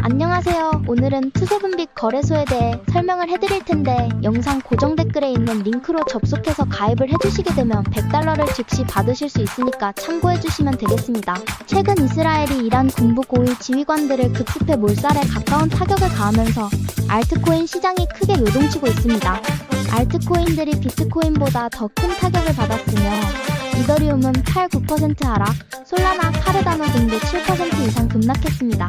안녕하세요. 오늘은 투세분빛 거래소에 대해 설명을 해드릴 텐데 영상 고정 댓글에 있는 링크로 접속해서 가입을 해주시게 되면 $100를 즉시 받으실 수 있으니까 참고해주시면 되겠습니다. 최근 이스라엘이 이란 군부 고위 지휘관들을 급습해 몰살에 가까운 타격을 가하면서 알트코인 시장이 크게 요동치고 있습니다. 알트코인들이 비트코인보다 더 큰 타격을 받았으며 이더리움은 8-9% 하락, 솔라나, 카르다노 등도 7% 이상 급락했습니다.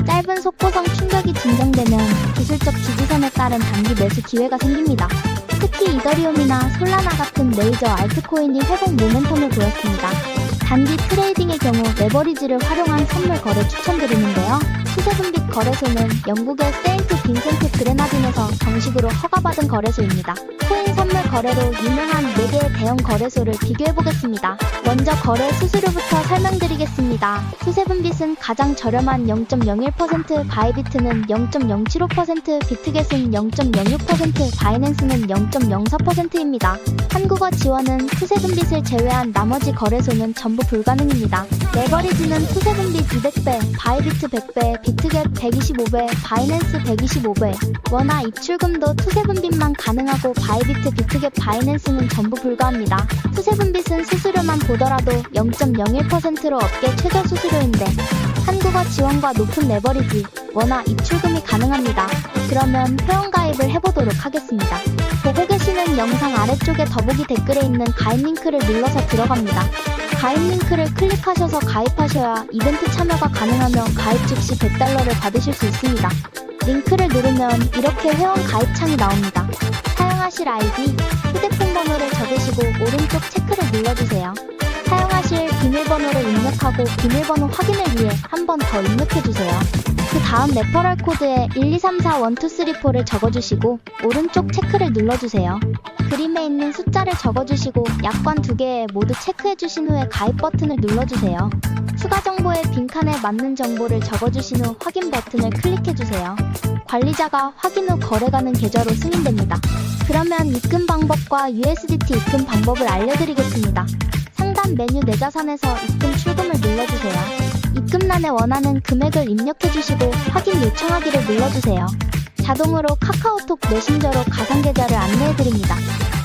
짧은 속보성 충격이 진정되면 기술적 지지선에 따른 단기 매수 기회가 생깁니다. 특히 이더리움이나 솔라나 같은 메이저 알트코인이 회복 모멘텀을 보였습니다. 단기 트레이딩의 경우 레버리지를 활용한 선물 거래 추천드리는데요. 투세분빛 거래소는 영국의 세인트 빈센트 그레나딘에서 정식으로 허가받은 거래소입니다. 코인 선물 거래로 유명한 4개의 대형 거래소를 비교해보겠습니다. 먼저 거래 수수료부터 설명드리겠습니다. 투세분빛은 가장 저렴한 0.01%, 바이비트는 0.075%, 비트겟은 0.06%, 바이낸스는 0.04%입니다. 한국어 지원은 투세분빛을 제외한 나머지 거래소는 전부 불가능입니다. 레버리지는 투세분빛 200배, 바이비트 100배, 비트겟 125배, 바이낸스 125배, 원화 입출금도 투세분빛만 가능하고 바이비트, 비트겟, 바이낸스는 전부 불가합니다. 투세분빛은 수수료만 보더라도 0.01%로 업계 최저 수수료인데 한국어 지원과 높은 레버리지, 원화 입출금이 가능합니다. 그러면 회원가입을 해보도록 하겠습니다. 보고 계시는 영상 아래쪽에 더보기 댓글에 있는 가입 링크를 눌러서 들어갑니다. 가입 링크를 클릭하셔서 가입하셔야 이벤트 참여가 가능하며 가입 즉시 $100를 받으실 수 있습니다. 링크를 누르면 이렇게 회원 가입창이 나옵니다. 사용하실 아이디, 휴대폰 번호를 적으시고 오른쪽 체크를 눌러주세요. 사용하실 비밀번호를 입력하고 비밀번호 확인을 위해 한 번 더 입력해주세요. 그 다음 레퍼럴 코드에 1234123-4를 적어주시고 오른쪽 체크를 눌러주세요. 그림에 있는 숫자를 적어주시고 약관 2개에 모두 체크해주신 후에 가입 버튼을 눌러주세요. 추가 정보의 빈칸에 맞는 정보를 적어주신 후 확인 버튼을 클릭해주세요. 관리자가 확인 후 거래가는 계좌로 승인됩니다. 그러면 입금 방법과 USDT 입금 방법을 알려드리겠습니다. 상단 메뉴 내 자산에서 입금 출금을 눌러주세요. 입금란에 원하는 금액을 입력해주시고 확인 요청하기를 눌러주세요. 자동으로 카카오톡 메신저로 가상계좌를 안내해드립니다.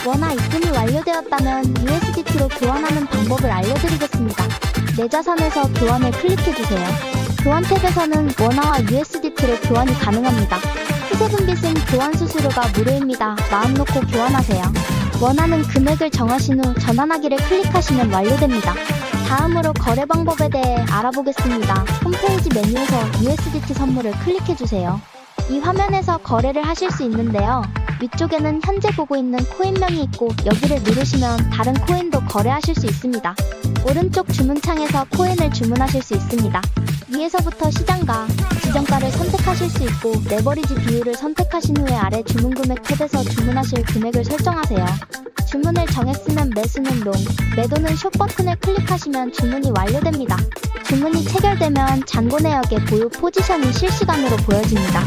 원화 입금이 완료되었다면 USDT로 교환하는 방법을 알려드리겠습니다. 내 자산에서 교환을 클릭해주세요. 교환 탭에서는 원화와 USDT로 교환이 가능합니다. 투세분빛은 교환 수수료가 무료입니다. 마음 놓고 교환하세요. 원하는 금액을 정하신 후 전환하기를 클릭하시면 완료됩니다. 다음으로 거래 방법에 대해 알아보겠습니다. 홈페이지 메뉴에서 USDT 선물을 클릭해주세요. 이 화면에서 거래를 하실 수 있는데요. 위쪽에는 현재 보고 있는 코인명이 있고 여기를 누르시면 다른 코인도 거래하실 수 있습니다. 오른쪽 주문창에서 코인을 주문하실 수 있습니다. 위에서부터 시장가, 지정가를 선택하실 수 있고 레버리지 비율을 선택하신 후에 아래 주문 금액 탭에서 주문하실 금액을 설정하세요. 주문을 정했으면 매수는 롱, 매도는 숏 버튼을 클릭하시면 주문이 완료됩니다. 주문이 체결되면 잔고 내역의 보유 포지션이 실시간으로 보여집니다.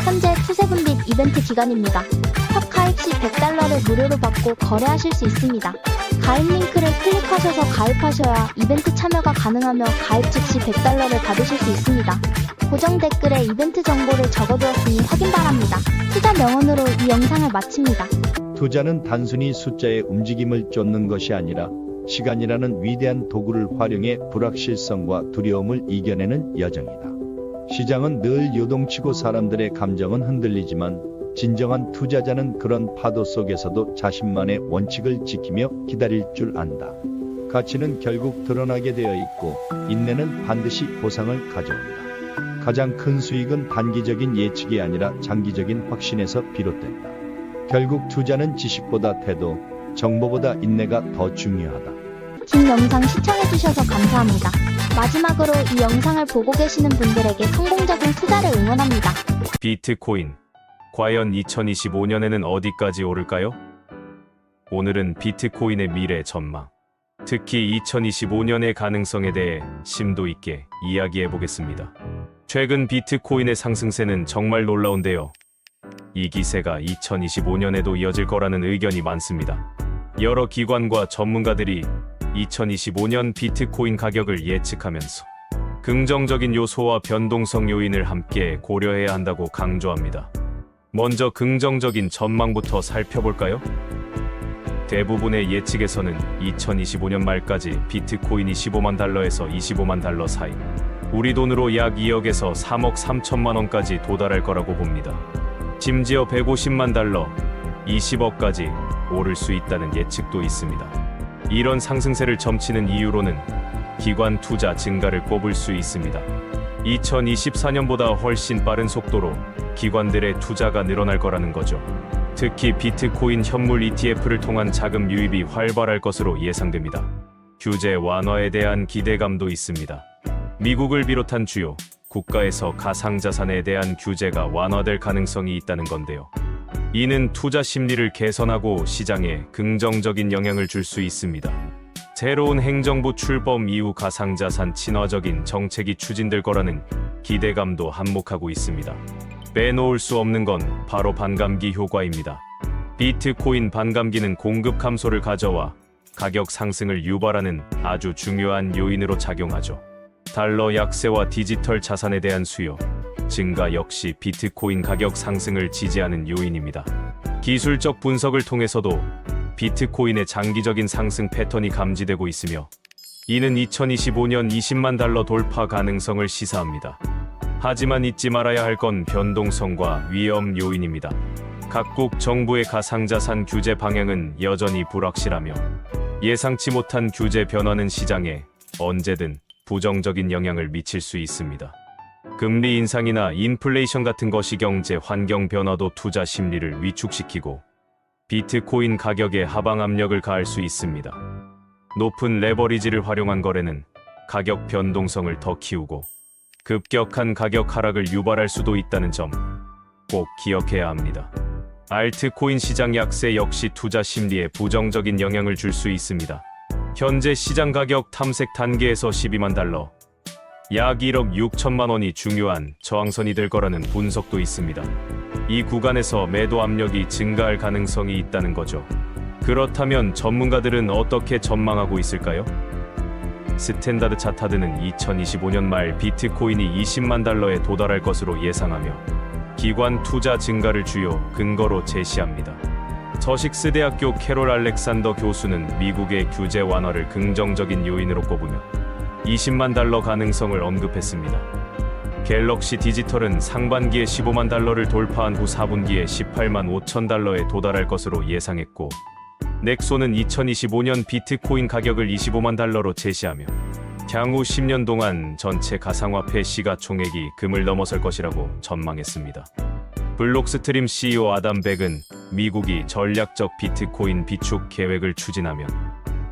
현재 투세분빛 이벤트 기간입니다. 탑 가입 시 $100를 무료로 받고 거래하실 수 있습니다. 가입 링크를 클릭하셔서 가입하셔야 이벤트 참여가 가능하며 가입 즉시 $100를 받으실 수 있습니다. 고정 댓글에 이벤트 정보를 적어두었으니 확인 바랍니다. 투자 명언으로 이 영상을 마칩니다. 투자는 단순히 숫자의 움직임을 쫓는 것이 아니라 시간이라는 위대한 도구를 활용해 불확실성과 두려움을 이겨내는 여정이다. 시장은 늘 요동치고 사람들의 감정은 흔들리지만 진정한 투자자는 그런 파도 속에서도 자신만의 원칙을 지키며 기다릴 줄 안다. 가치는 결국 드러나게 되어 있고 인내는 반드시 보상을 가져온다. 가장 큰 수익은 단기적인 예측이 아니라 장기적인 확신에서 비롯된다. 결국 투자는 지식보다 태도, 정보보다 인내가 더 중요하다. 긴 영상 시청해주셔서 감사합니다. 마지막으로 이 영상을 보고 계시는 분들에게 성공적인 투자를 응원합니다. 비트코인. 과연 2025년에는 어디까지 오를까요? 오늘은 비트코인의 미래 전망, 특히 2025년의 가능성에 대해 심도 있게 이야기해 보겠습니다. 최근 비트코인의 상승세는 정말 놀라운데요. 이 기세가 2025년에도 이어질 거라는 의견이 많습니다. 여러 기관과 전문가들이 2025년 비트코인 가격을 예측하면서 긍정적인 요소와 변동성 요인을 함께 고려해야 한다고 강조합니다. 먼저 긍정적인 전망부터 살펴볼까요? 대부분의 예측에서는 2025년 말까지 비트코인이 15만 달러에서 25만 달러 사이, 우리 돈으로 약 2억에서 3억 3천만 원까지 도달할 거라고 봅니다. 심지어 150만 달러, 20억까지 오를 수 있다는 예측도 있습니다. 이런 상승세를 점치는 이유로는 기관 투자 증가를 꼽을 수 있습니다. 2024년보다 훨씬 빠른 속도로 기관들의 투자가 늘어날 거라는 거죠. 특히 비트코인 현물 ETF를 통한 자금 유입이 활발할 것으로 예상됩니다. 규제 완화에 대한 기대감도 있습니다. 미국을 비롯한 주요 국가에서 가상자산에 대한 규제가 완화될 가능성이 있다는 건데요. 이는 투자 심리를 개선하고 시장에 긍정적인 영향을 줄 수 있습니다. 새로운 행정부 출범 이후 가상자산 친화적인 정책이 추진될 거라는 기대감도 한몫하고 있습니다. 빼놓을 수 없는 건 바로 반감기 효과입니다. 비트코인 반감기는 공급 감소를 가져와 가격 상승을 유발하는 아주 중요한 요인으로 작용하죠. 달러 약세와 디지털 자산에 대한 수요 증가 역시 비트코인 가격 상승을 지지하는 요인입니다. 기술적 분석을 통해서도 비트코인의 장기적인 상승 패턴이 감지되고 있으며, 이는 2025년 20만 달러 돌파 가능성을 시사합니다. 하지만 잊지 말아야 할 건 변동성과 위험 요인입니다. 각국 정부의 가상자산 규제 방향은 여전히 불확실하며, 예상치 못한 규제 변화는 시장에 언제든 부정적인 영향을 미칠 수 있습니다. 금리 인상이나 인플레이션 같은 거시경제 환경 변화도 투자 심리를 위축시키고 비트코인 가격에 하방 압력을 가할 수 있습니다. 높은 레버리지를 활용한 거래는 가격 변동성을 더 키우고 급격한 가격 하락을 유발할 수도 있다는 점 꼭 기억해야 합니다. 알트코인 시장 약세 역시 투자 심리에 부정적인 영향을 줄 수 있습니다. 현재 시장 가격 탐색 단계에서 12만 달러, 약 1억 6천만 원이 중요한 저항선이 될 거라는 분석도 있습니다. 이 구간에서 매도 압력이 증가할 가능성이 있다는 거죠. 그렇다면 전문가들은 어떻게 전망하고 있을까요? 스탠다드 차타드는 2025년 말 비트코인이 20만 달러에 도달할 것으로 예상하며 기관 투자 증가를 주요 근거로 제시합니다. 서식스 대학교 캐롤 알렉산더 교수는 미국의 규제 완화를 긍정적인 요인으로 꼽으며 20만 달러 가능성을 언급했습니다. 갤럭시 디지털은 상반기에 15만 달러를 돌파한 후 4분기에 18만 5천 달러에 도달할 것으로 예상했고, 넥소는 2025년 비트코인 가격을 25만 달러로 제시하며 향후 10년 동안 전체 가상화폐 시가총액이 금을 넘어설 것이라고 전망했습니다. 블록스트림 CEO 아담 백은 미국이 전략적 비트코인 비축 계획을 추진하면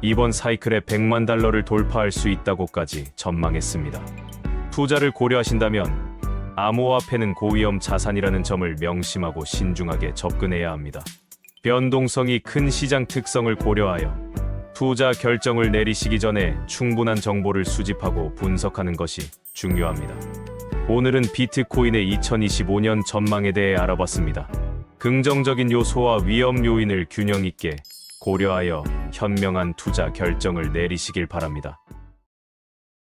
이번 사이클에 100만 달러를 돌파할 수 있다고까지 전망했습니다. 투자를 고려하신다면 암호화폐는 고위험 자산이라는 점을 명심하고 신중하게 접근해야 합니다. 변동성이 큰 시장 특성을 고려하여 투자 결정을 내리시기 전에 충분한 정보를 수집하고 분석하는 것이 중요합니다. 오늘은 비트코인의 2025년 전망에 대해 알아봤습니다. 긍정적인 요소와 위험 요인을 균형 있게 고려하여 현명한 투자 결정을 내리시길 바랍니다.